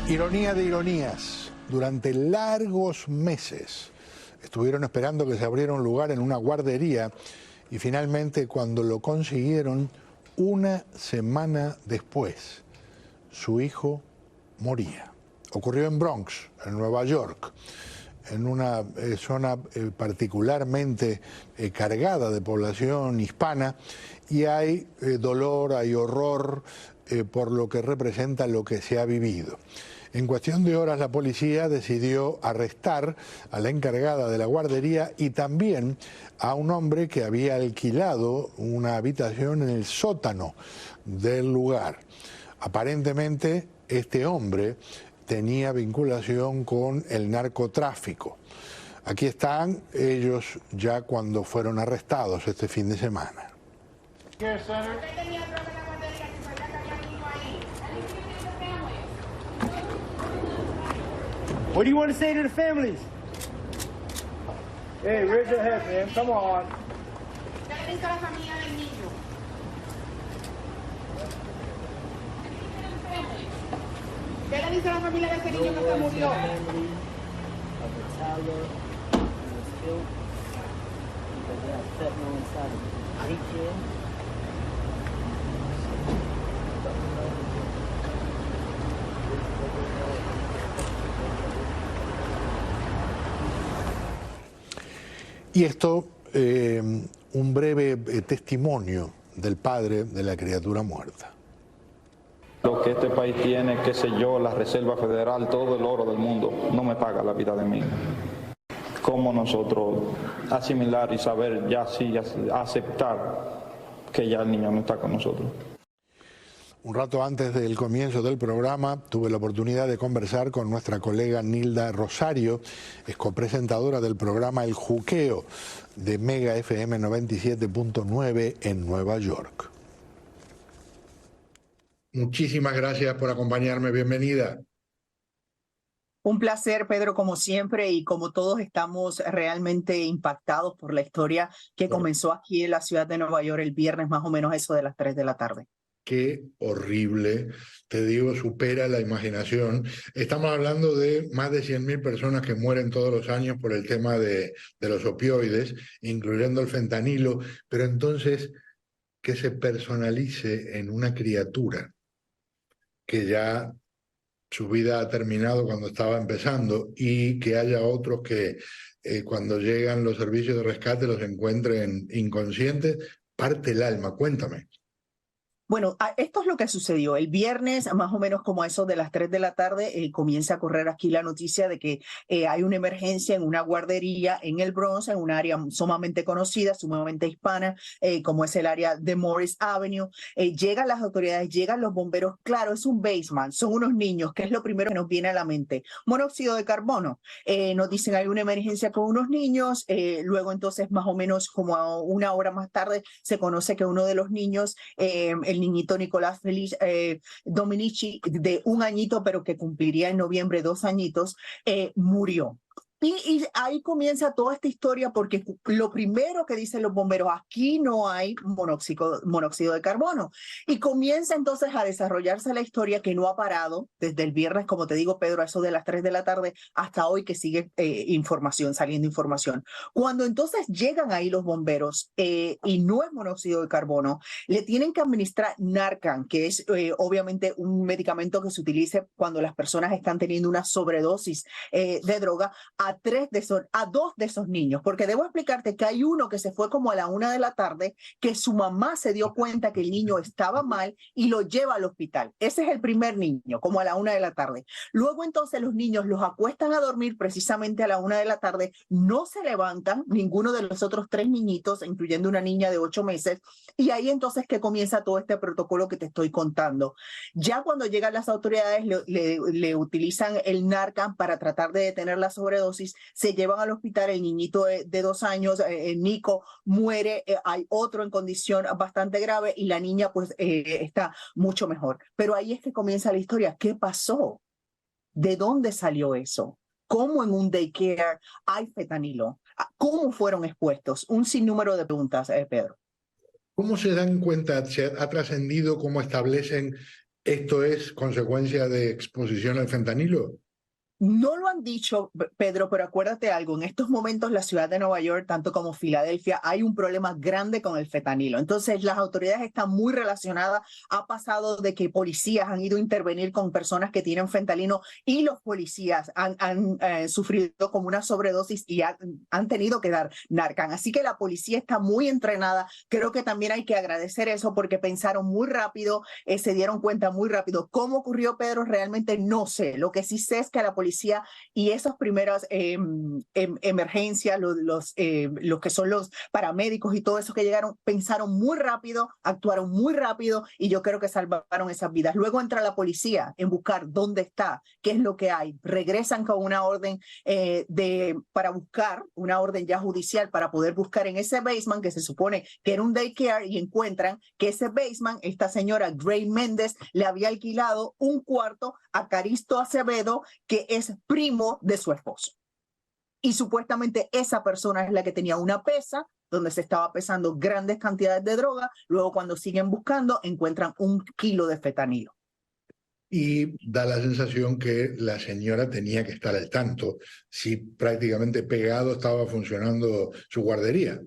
Ironía de ironías, durante largos meses estuvieron esperando que se abriera un lugar en una guardería y finalmente cuando lo consiguieron, una semana después, su hijo moría. Ocurrió en Bronx, en Nueva York, en una zona particularmente cargada de población hispana, y hay dolor, hay horror por lo que representa lo que se ha vivido. En cuestión de horas la policía decidió arrestar a la encargada de la guardería y también a un hombre que había alquilado una habitación en el sótano del lugar. Aparentemente este hombre tenía vinculación con el narcotráfico. Aquí están ellos ya cuando fueron arrestados este fin de semana. What do you want to say to the families? Hey, raise your head, man. Come on. ¿Qué le dice a la familia del niño? ¿Qué le dice a la familia de ese niño que se murió? Y esto, un breve testimonio del padre de la criatura muerta. Lo que este país tiene, qué sé yo, la Reserva Federal, todo el oro del mundo, no me paga la vida de mí. ¿Cómo nosotros asimilar y saber ya sí, aceptar que ya el niño no está con nosotros? Un rato antes del comienzo del programa tuve la oportunidad de conversar con nuestra colega Nilda Rosario, es copresentadora del programa El Juqueo de Mega FM 97.9 en Nueva York. Muchísimas gracias por acompañarme, bienvenida. Un placer, Pedro, como siempre, y como todos estamos realmente impactados por la historia que comenzó aquí en la ciudad de Nueva York el viernes, más o menos eso de las 3 de la tarde. Qué horrible, te digo, supera la imaginación. Estamos hablando de más de 100.000 personas que mueren todos los años por el tema de los opioides, incluyendo el fentanilo, pero entonces que se personalice en una criatura que ya su vida ha terminado cuando estaba empezando y que haya otros que cuando llegan los servicios de rescate los encuentren inconscientes, parte el alma. Cuéntame. Bueno, esto es lo que sucedió. El viernes, más o menos como a eso de las 3 de la tarde, comienza a correr aquí la noticia de que hay una emergencia en una guardería en el Bronx, en un área sumamente conocida, sumamente hispana, como es el área de Morris Avenue. Llegan las autoridades, llegan los bomberos. Claro, es un basement, son unos niños, que es lo primero que nos viene a la mente. Monóxido de carbono. Nos dicen hay una emergencia con unos niños. Luego entonces, más o menos como a una hora más tarde, se conoce que uno de los niños, el niñito Nicolás Feliz Dominici, de 1 añito, pero que cumpliría en noviembre 2 añitos, murió. Y ahí comienza toda esta historia porque lo primero que dicen los bomberos, aquí no hay monóxido de carbono. Y comienza entonces a desarrollarse la historia que no ha parado desde el viernes, como te digo, Pedro, a eso de las 3 de la tarde hasta hoy que sigue saliendo información. Cuando entonces llegan ahí los bomberos y no es monóxido de carbono, le tienen que administrar Narcan, que es obviamente un medicamento que se utiliza cuando las personas están teniendo una sobredosis de droga, a 2 de esos niños, porque debo explicarte que hay uno que se fue como a la 1 de la tarde, que su mamá se dio cuenta que el niño estaba mal y lo lleva al hospital. Ese es el primer niño, como a la 1 de la tarde. Luego entonces los niños los acuestan a dormir precisamente a la 1 de la tarde, no se levantan, ninguno de los otros 3 niñitos, incluyendo una niña de 8 meses, y ahí entonces que comienza todo este protocolo que te estoy contando. Ya cuando llegan las autoridades le utilizan el Narcan para tratar de detener la sobredosis, se llevan al hospital, el niñito de 2 años, Nico, muere, hay otro en condición bastante grave y la niña pues está mucho mejor. Pero ahí es que comienza la historia. ¿Qué pasó? ¿De dónde salió eso? ¿Cómo en un daycare hay fentanilo? ¿Cómo fueron expuestos? Un sinnúmero de preguntas, Pedro. ¿Cómo se dan cuenta, se ha trascendido, cómo establecen ¿Esto es consecuencia de exposición al fentanilo? No lo han dicho, Pedro, pero acuérdate algo, en estos momentos la ciudad de Nueva York, tanto como Filadelfia, hay un problema grande con el fentanilo. Entonces las autoridades están muy relacionadas. Ha pasado de que policías han ido a intervenir con personas que tienen fentanilo y los policías han sufrido como una sobredosis y han tenido que dar Narcan. Así que la policía está muy entrenada. Creo que también hay que agradecer eso porque pensaron muy rápido, se dieron cuenta muy rápido. ¿Cómo ocurrió, Pedro? Realmente no sé. Lo que sí sé es que la policía y esas primeras emergencias, los que son los paramédicos y todo eso que llegaron, pensaron muy rápido, actuaron muy rápido y yo creo que salvaron esas vidas. Luego entra la policía en buscar dónde está, qué es lo que hay. Regresan con una orden para buscar, una orden ya judicial para poder buscar en ese basement que se supone que era un daycare y encuentran que ese basement, esta señora Gray Méndez le había alquilado un cuarto a Caristo Acevedo, que es primo de su esposo. Y supuestamente esa persona es la que tenía una pesa donde se estaba pesando grandes cantidades de droga. Luego cuando siguen buscando encuentran 1 kilo de fentanilo. Y da la sensación que la señora tenía que estar al tanto si prácticamente pegado estaba funcionando su guardería.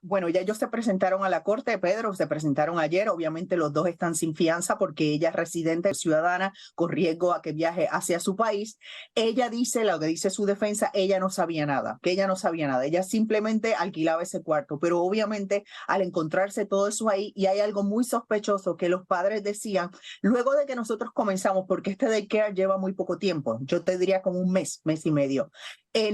Bueno, ya ellos se presentaron a la corte, Pedro, se presentaron ayer. Obviamente los dos están sin fianza porque ella es residente ciudadana con riesgo a que viaje hacia su país. Ella dice, lo que dice su defensa, ella no sabía nada, que ella no sabía nada. Ella simplemente alquilaba ese cuarto, pero obviamente al encontrarse todo eso ahí, y hay algo muy sospechoso que los padres decían, luego de que nosotros comenzamos, porque este daycare lleva muy poco tiempo, yo te diría como un mes, mes y medio.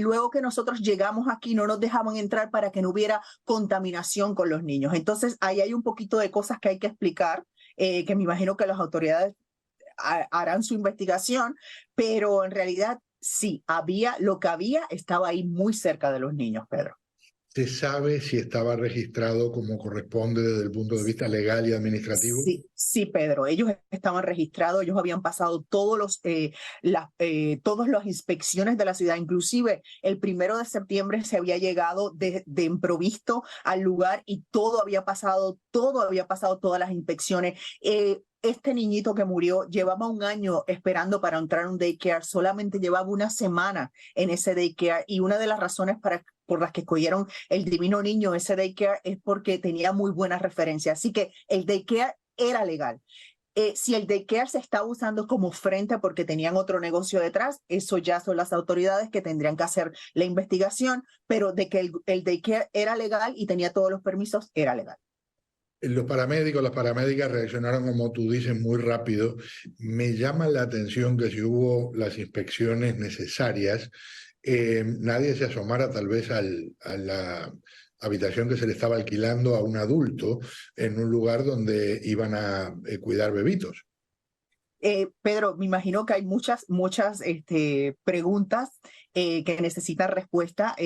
Luego que nosotros llegamos aquí no nos dejaban entrar para que no hubiera contaminación con los niños. Entonces ahí hay un poquito de cosas que hay que explicar, que me imagino que las autoridades harán su investigación, pero en realidad sí, lo que había estaba ahí muy cerca de los niños, Pedro. ¿Se sabe si estaba registrado como corresponde desde el punto de vista legal y administrativo? Sí, Pedro. Ellos estaban registrados, ellos habían pasado todas las inspecciones de la ciudad. Inclusive el 1 de septiembre se había llegado de improviso al lugar y todo había pasado, todas las inspecciones. Este niñito que murió llevaba 1 año esperando para entrar a un daycare, solamente llevaba 1 semana en ese daycare y una de las razones por las que escogieron el Divino Niño, ese daycare, es porque tenía muy buenas referencias. Así que el daycare era legal. Si el daycare se está usando como frente porque tenían otro negocio detrás, eso ya son las autoridades que tendrían que hacer la investigación, pero de que el daycare era legal y tenía todos los permisos, era legal. Los paramédicos, las paramédicas reaccionaron, como tú dices, muy rápido. Me llama la atención que si hubo las inspecciones necesarias, nadie se asomara tal vez a la habitación que se le estaba alquilando a un adulto en un lugar donde iban a cuidar bebitos. Pedro, me imagino que hay muchas preguntas que necesitan respuesta.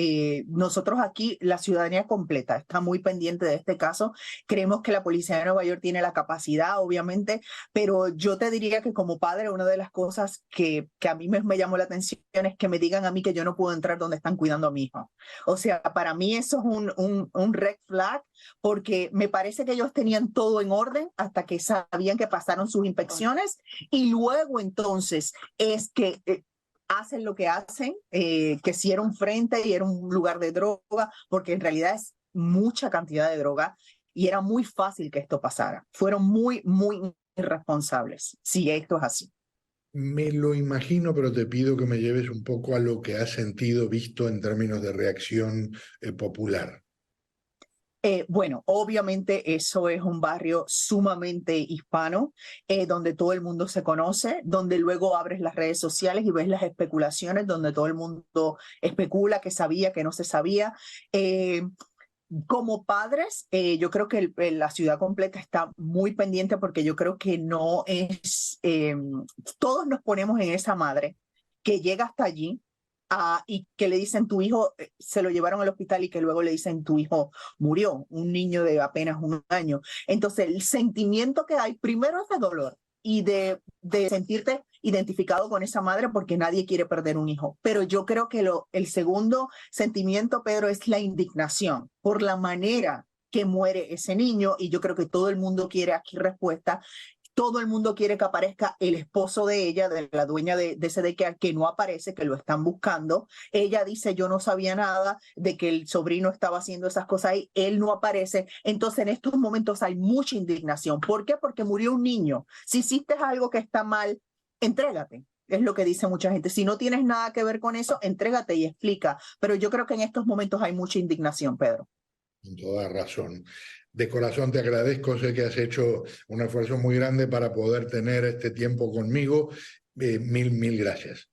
Nosotros aquí, la ciudadanía completa, está muy pendiente de este caso. Creemos que la policía de Nueva York tiene la capacidad, obviamente, pero yo te diría que como padre, una de las cosas que a mí me llamó la atención es que me digan a mí que yo no puedo entrar donde están cuidando a mi hijo. O sea, para mí eso es un red flag, porque me parece que ellos tenían todo en orden hasta que sabían que pasaron sus inspecciones. Y luego entonces es que hacen lo que hacen, que si era un frente y era un lugar de droga, porque en realidad es mucha cantidad de droga y era muy fácil que esto pasara. Fueron muy, muy irresponsables, si esto es así. Me lo imagino, pero te pido que me lleves un poco a lo que has sentido, visto en términos de reacción popular. Bueno, obviamente eso es un barrio sumamente hispano, donde todo el mundo se conoce, donde luego abres las redes sociales y ves las especulaciones, donde todo el mundo especula que sabía, que no se sabía. Como padres, yo creo que la ciudad completa está muy pendiente porque yo creo que no es, todos nos ponemos en esa madre que llega hasta allí. Y que le dicen tu hijo, se lo llevaron al hospital y que luego le dicen tu hijo murió, un niño de apenas 1 año. Entonces el sentimiento que hay primero es de dolor y de sentirte identificado con esa madre porque nadie quiere perder un hijo. Pero yo creo que el segundo sentimiento, Pedro, es la indignación por la manera que muere ese niño y yo creo que todo el mundo quiere aquí respuesta. Todo el mundo quiere que aparezca el esposo de ella, de la dueña de ese daycare, que no aparece, que lo están buscando. Ella dice, yo no sabía nada de que el sobrino estaba haciendo esas cosas ahí, él no aparece. Entonces en estos momentos hay mucha indignación. ¿Por qué? Porque murió un niño. Si hiciste algo que está mal, entrégate. Es lo que dice mucha gente. Si no tienes nada que ver con eso, entrégate y explica. Pero yo creo que en estos momentos hay mucha indignación, Pedro. Con toda razón. De corazón te agradezco, sé que has hecho un esfuerzo muy grande para poder tener este tiempo conmigo. Mil gracias.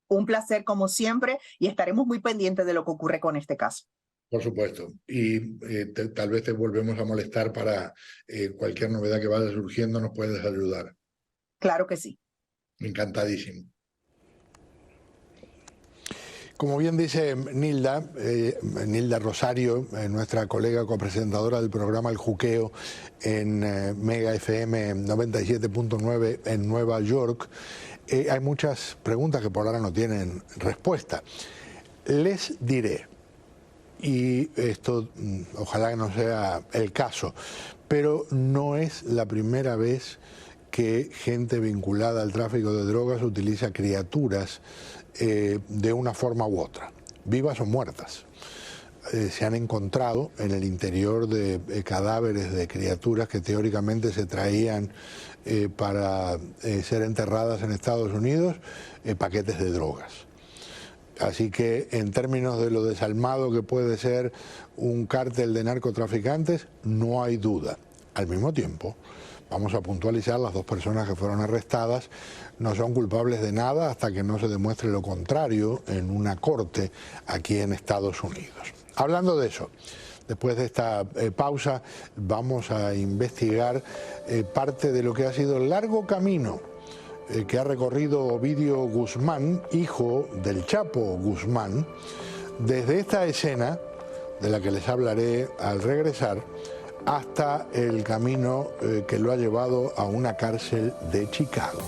Un placer como siempre y estaremos muy pendientes de lo que ocurre con este caso. Por supuesto. Y tal vez te volvemos a molestar para cualquier novedad que vaya surgiendo, nos puedes ayudar. Claro que sí. Encantadísimo. Como bien dice Nilda Rosario, nuestra colega copresentadora del programa El Juqueo en Mega FM 97.9 en Nueva York, hay muchas preguntas que por ahora no tienen respuesta. Les diré, y esto ojalá no sea el caso, pero no es la primera vez que gente vinculada al tráfico de drogas utiliza criaturas de una forma u otra, vivas o muertas. Se han encontrado en el interior de cadáveres de criaturas que teóricamente se traían para ser enterradas en Estados Unidos, paquetes de drogas. Así que en términos de lo desalmado que puede ser un cártel de narcotraficantes, no hay duda. Al mismo tiempo, vamos a puntualizar, las dos personas que fueron arrestadas no son culpables de nada hasta que no se demuestre lo contrario en una corte aquí en Estados Unidos. Hablando de eso, después de esta pausa vamos a investigar parte de lo que ha sido el largo camino que ha recorrido Ovidio Guzmán, hijo del Chapo Guzmán, desde esta escena, de la que les hablaré al regresar, hasta el camino que lo ha llevado a una cárcel de Chicago.